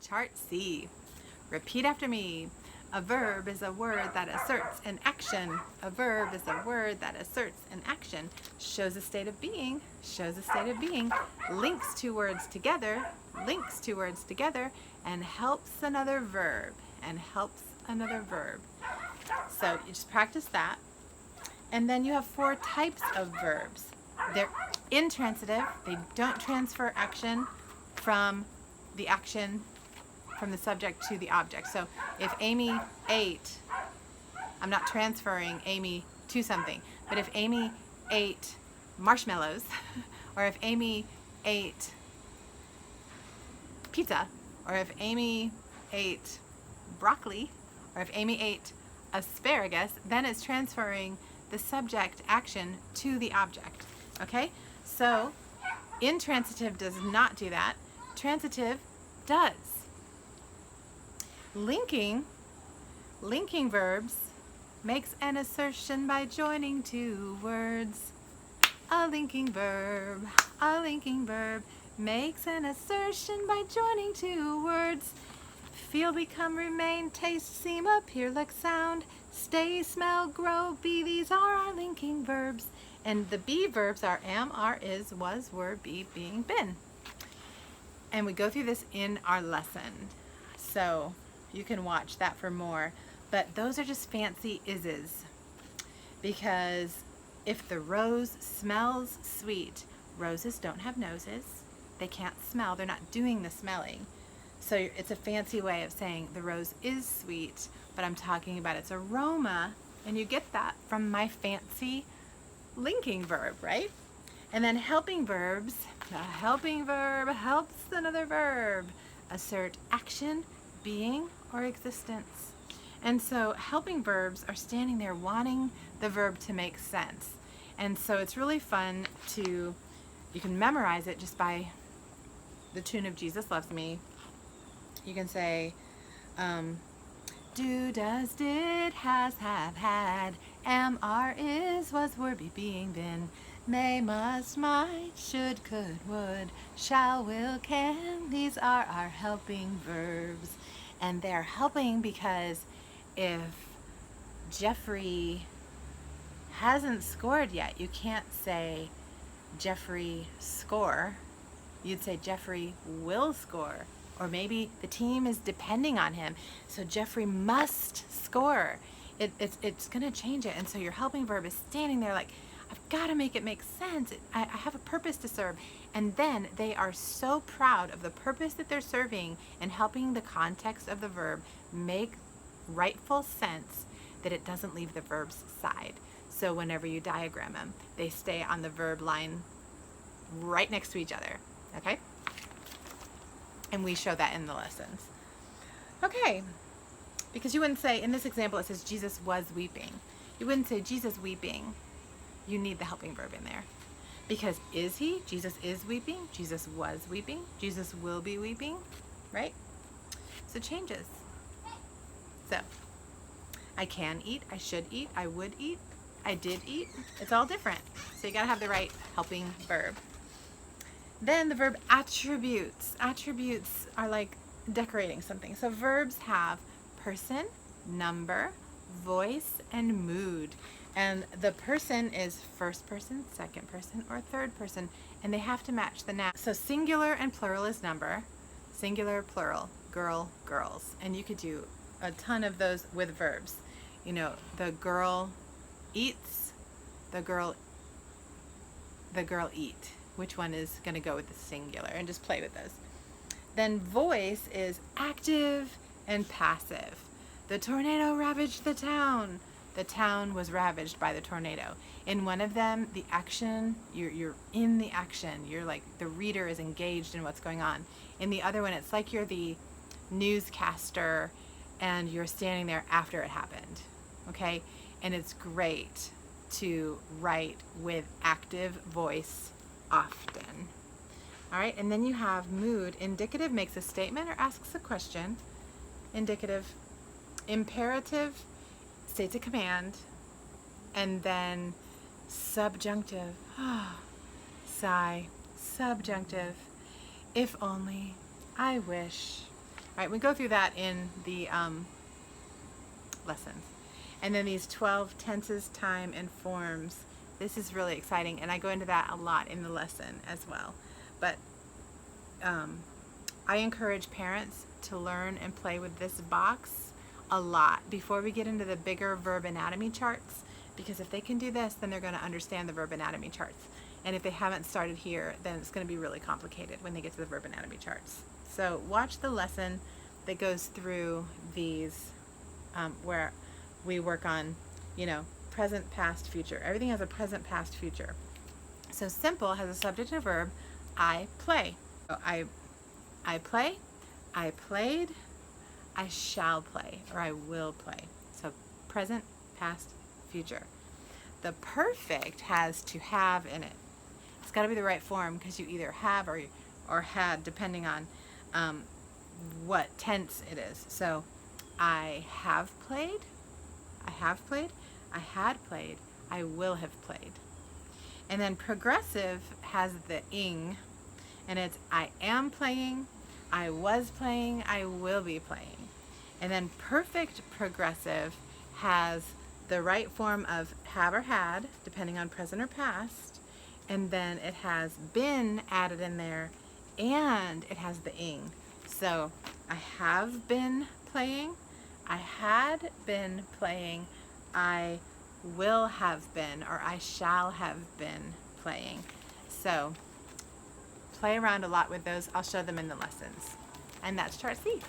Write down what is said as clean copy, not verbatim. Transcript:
Chart C. Repeat after me. A verb is a word that asserts an action. A verb is a word that asserts an action. Shows a state of being. Shows a state of being. Links two words together. Links two words together. And helps another verb. And helps another verb. So you just practice that. And then you have 4 types of verbs. They're intransitive. They don't transfer action from the subject to the object. So if Amy ate, I'm not transferring Amy to something. But if Amy ate marshmallows, or if Amy ate pizza, or if Amy ate broccoli, or if Amy ate asparagus, then it's transferring the subject action to the object. Okay? So intransitive does not do that. Transitive does. Linking verbs makes an assertion by joining 2 words. A linking verb makes an assertion by joining 2 words. Feel, become, remain, taste, seem, appear, look, sound, stay, smell, grow, be. These are our linking verbs. And the be verbs are am, are, is, was, were, be, being, been. And we go through this in our lesson. So you can watch that for more. But those are just fancy ises. Because if the rose smells sweet, roses don't have noses. They can't smell. They're not doing the smelling. So it's a fancy way of saying the rose is sweet, but I'm talking about its aroma, and you get that from my fancy linking verb, right? And then helping verbs, a helping verb helps another verb assert action, being, or existence. And so helping verbs are standing there wanting the verb to make sense. And so it's really fun you can memorize it just by the tune of Jesus Loves Me. You can say, do, does, did, has, have, had, am, are, is, was, were, be, being, been, may, must, might, should, could, would, shall, will, can. These are our helping verbs. And they're helping because if Jeffrey hasn't scored yet, you can't say Jeffrey score. You'd say Jeffrey will score. Or maybe the team is depending on him, so Jeffrey must score. It's going to change it. And so your helping verb is standing there like, I've got to make it make sense. I have a purpose to serve. And then they are so proud of the purpose that they're serving and helping the context of the verb make rightful sense that it doesn't leave the verb's side. So whenever you diagram them, they stay on the verb line right next to each other. Okay? And we show that in the lessons. Okay, because you wouldn't say, in this example it says Jesus was weeping. You wouldn't say Jesus weeping. You need the helping verb in there. Because is he? Jesus is weeping. Jesus was weeping. Jesus will be weeping, right? So changes. So, I can eat, I should eat, I would eat, I did eat. It's all different. So you gotta have the right helping verb. Then the verb attributes. Attributes are like decorating something. So verbs have person, number, voice, and mood. And the person is first person, second person, or third person, and they have to match the noun. So singular and plural is number, singular, plural, girl, girls. And you could do a ton of those with verbs. You know, the girl eats, the girl eat. Which one is going to go with the singular? And just play with those. Then voice is active and passive. The tornado ravaged the town. The town was ravaged by the tornado. In one of them, the action, you're in the action. You're like, the reader is engaged in what's going on. In the other one, it's like you're the newscaster and you're standing there after it happened. Okay? And it's great to write with active voice often. All right, and then you have mood. Indicative makes a statement or asks a question. Indicative. Imperative states a command. And then subjunctive. Sigh. Subjunctive. If only. I wish. right, we go through that in the lessons. And then these 12 tenses, time, and forms. This is really exciting, and I go into that a lot in the lesson as well. But I encourage parents to learn and play with this box a lot before we get into the bigger verb anatomy charts, because if they can do this, then they're going to understand the verb anatomy charts. And if they haven't started here, then it's going to be really complicated when they get to the verb anatomy charts. So watch the lesson that goes through these where we work on, present, past, future. Everything has a present, past, future. So simple has a subject and a verb. I play. So I play, I played, I shall play, or I will play. So present, past, future. The perfect has to have in it. It's got to be the right form, because you either have or had, depending on what tense it is. So I have played, I have played, I had played, I will have played. And then progressive has the ing, and it's I am playing, I was playing, I will be playing. And then perfect progressive has the right form of have or had, depending on present or past, and then it has been added in there, and it has the ing. So I have been playing, I had been playing, I will have been, or I shall have been playing. So play around a lot with those. I'll show them in the lessons. And that's chart C.